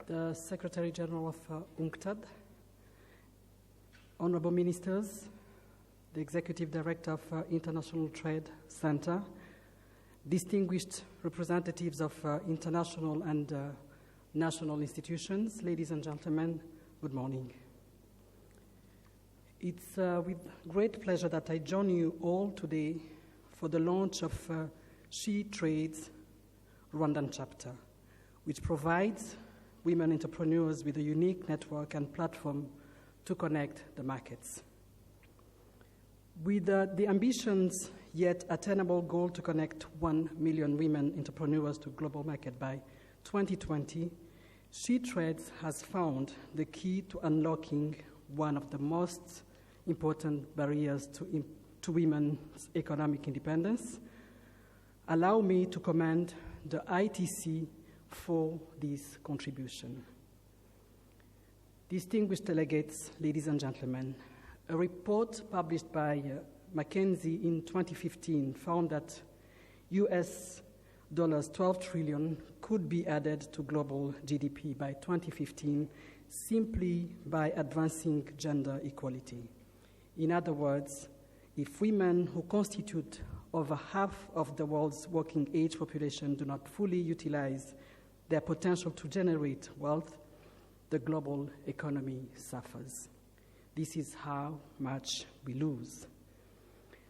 the Secretary General of UNCTAD, Honorable Ministers, the Executive Director of International Trade Center, distinguished representatives of international and national institutions, ladies and gentlemen, good morning. It's with great pleasure that I join you all today for the launch of SheTrades Rwandan chapter, which provides women entrepreneurs with a unique network and platform to connect the markets. With the ambitions yet attainable goal to connect 1 million women entrepreneurs to global market by 2020, SheTrades has found the key to unlocking one of the most important barriers to women's economic independence. Allow me to commend the ITC for this contribution. Distinguished delegates, ladies and gentlemen, a report published by McKinsey in 2015 found that US $12 trillion could be added to global GDP by 2015 simply by advancing gender equality. In other words, if women who constitute over half of the world's working age population do not fully utilize their potential to generate wealth, the global economy suffers. This is how much we lose.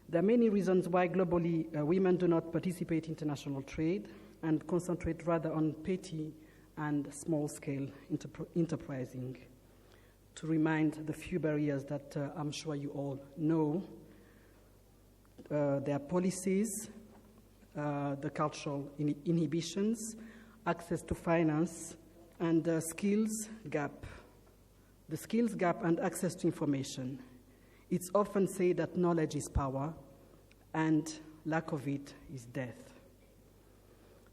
There are many reasons why globally women do not participate in international trade and concentrate rather on petty and small-scale enterprising. To remind the few barriers that I'm sure you all know, there are policies, the cultural inhibitions, access to finance, and the skills gap. The skills gap and access to information. It's often said that knowledge is power, and lack of it is death.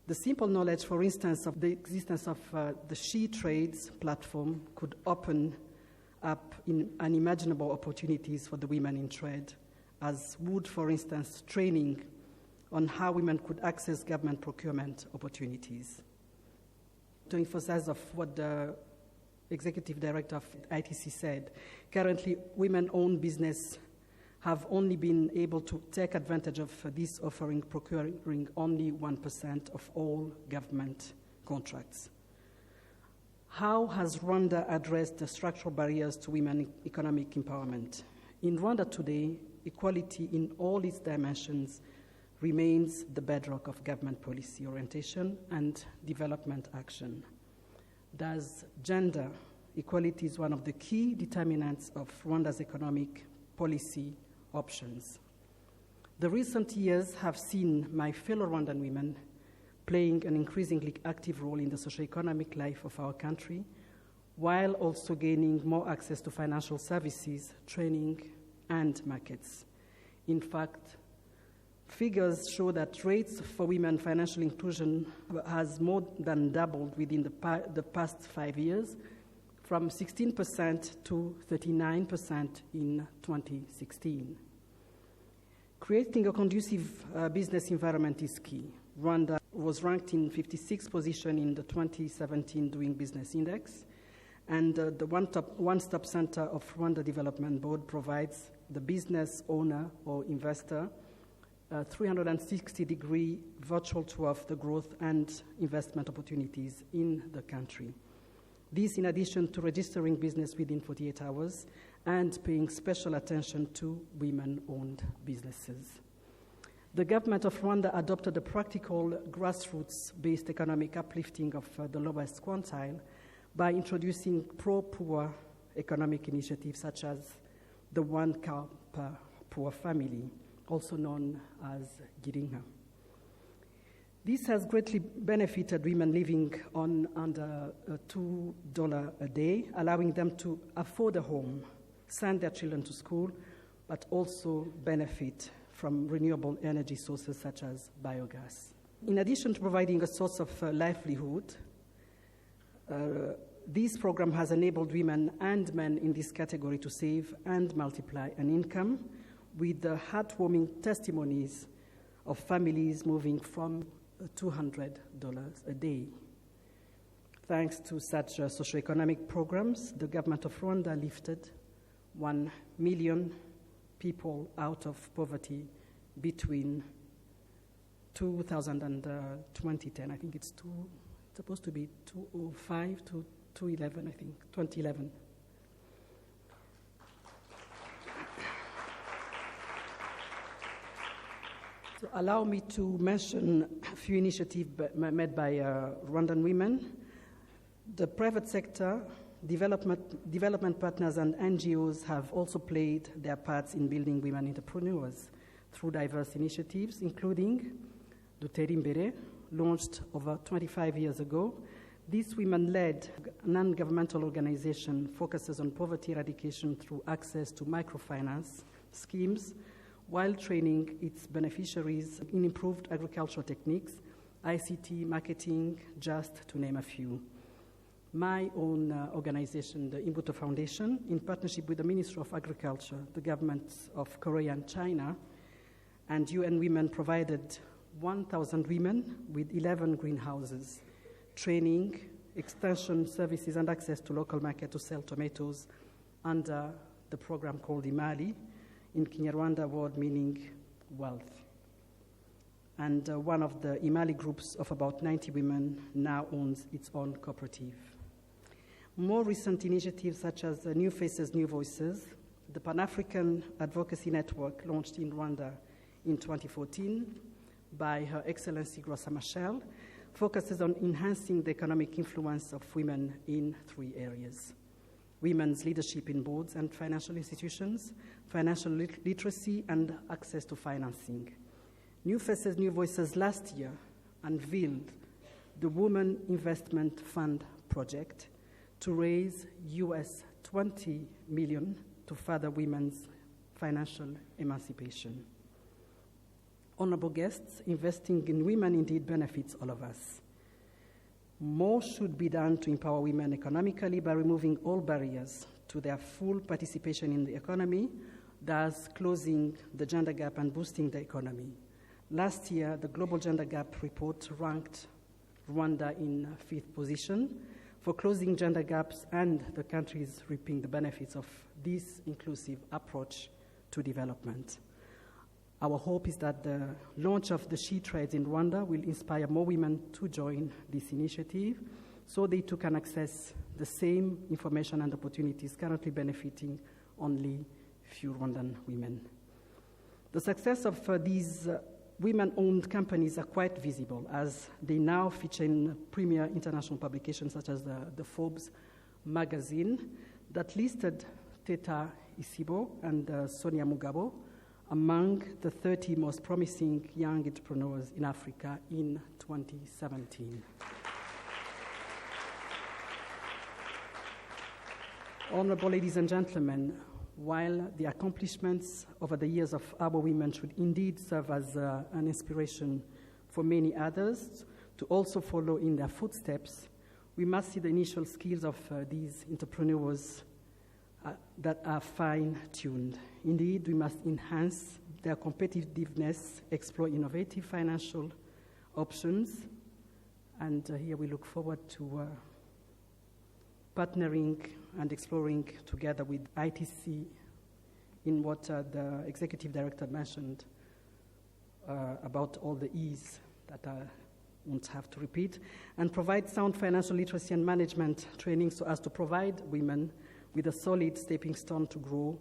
The simple knowledge, for instance, of the existence of the SheTrades platform could open up in unimaginable opportunities for the women in trade, as would, for instance, training on how women could access government procurement opportunities. To emphasize of what the Executive Director of ITC said, currently women-owned business have only been able to take advantage of this offering, procuring only 1% of all government contracts. How has Rwanda addressed the structural barriers to women economic empowerment? In Rwanda today, equality in all its dimensions remains the bedrock of government policy orientation and development action. Thus, gender equality is one of the key determinants of Rwanda's economic policy options. The recent years have seen my fellow Rwandan women playing an increasingly active role in the socio-economic life of our country, while also gaining more access to financial services, training, and markets. In fact, figures show that rates for women financial inclusion has more than doubled within the past 5 years, from 16% to 39% in 2016. Creating a conducive business environment is key. Rwanda was ranked in 56th position in the 2017 Doing Business Index, and the One-Stop Center of Rwanda Development Board provides the business owner or investor a 360-degree virtual tour of the growth and investment opportunities in the country. This in addition to registering business within 48 hours and paying special attention to women-owned businesses. The government of Rwanda adopted a practical grassroots-based economic uplifting of the lowest quintile by introducing pro-poor economic initiatives such as the 1 car per poor family, also known as Girinka. This has greatly benefited women living on under $2 a day, allowing them to afford a home, send their children to school, but also benefit from renewable energy sources such as biogas. In addition to providing a source of livelihood, this program has enabled women and men in this category to save and multiply an income, with the heartwarming testimonies of families moving from $200 a day. Thanks to such socioeconomic programs, the government of Rwanda lifted 1 million people out of poverty between 2000 and 2010. I think it's supposed to be 2005 to 2011, I think, 2011. So allow me to mention a few initiatives made by Rwandan women. The private sector, development partners, and NGOs have also played their parts in building women entrepreneurs through diverse initiatives, including Duterimbere, launched over 25 years ago. This women-led non-governmental organization focuses on poverty eradication through access to microfinance schemes, while training its beneficiaries in improved agricultural techniques, ICT, marketing, just to name a few. My own organization, the Imbuto Foundation, in partnership with the Ministry of Agriculture, the governments of Korea and China, and UN Women, provided 1,000 women with 11 greenhouses, training, extension services, and access to local market to sell tomatoes under the program called Imali, in Kinyarwanda word meaning wealth. And one of the Imali groups of about 90 women now owns its own cooperative. More recent initiatives such as New Faces, New Voices, the Pan-African Advocacy Network launched in Rwanda in 2014 by Her Excellency Grossa Machel, focuses on enhancing the economic influence of women in 3 areas: women's leadership in boards and financial institutions, financial literacy, and access to financing. New Faces, New Voices last year unveiled the Women Investment Fund project to raise US $20 million to further women's financial emancipation. Honorable guests, investing in women indeed benefits all of us. More should be done to empower women economically by removing all barriers to their full participation in the economy, thus closing the gender gap and boosting the economy. Last year, the Global Gender Gap report ranked Rwanda in 5th position for closing gender gaps, and the country is reaping the benefits of this inclusive approach to development. Our hope is that the launch of the SheTrades in Rwanda will inspire more women to join this initiative so they too can access the same information and opportunities currently benefiting only few Rwandan women. The success of these women-owned companies are quite visible as they now feature in premier international publications such as the Forbes magazine that listed Teta Isibo and Sonia Mugabo among the 30 most promising young entrepreneurs in Africa in 2017. Honorable ladies and gentlemen, while the accomplishments over the years of our women should indeed serve as an inspiration for many others to also follow in their footsteps, we must see the initial skills of these entrepreneurs that are fine-tuned. Indeed, we must enhance their competitiveness, explore innovative financial options, and here we look forward to partnering and exploring together with ITC in what the executive director mentioned about all the E's that I won't have to repeat, and provide sound financial literacy and management training so as to provide women with a solid stepping stone to grow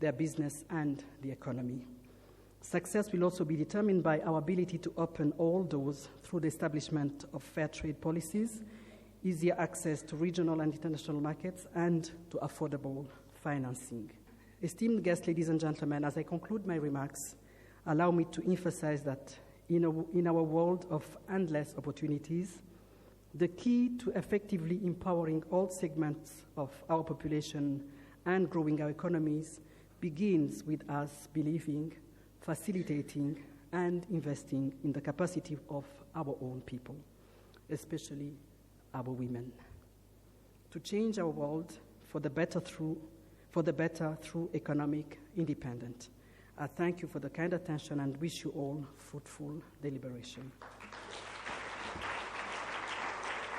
their business and the economy. Success will also be determined by our ability to open all doors through the establishment of fair trade policies, easier access to regional and international markets, and to affordable financing. Esteemed guests, ladies and gentlemen, as I conclude my remarks, allow me to emphasize that in our world of endless opportunities, the key to effectively empowering all segments of our population and growing our economies begins with us believing, facilitating, and investing in the capacity of our own people, especially our women, to change our world for the better through economic independence. I thank you for the kind attention and wish you all fruitful deliberation.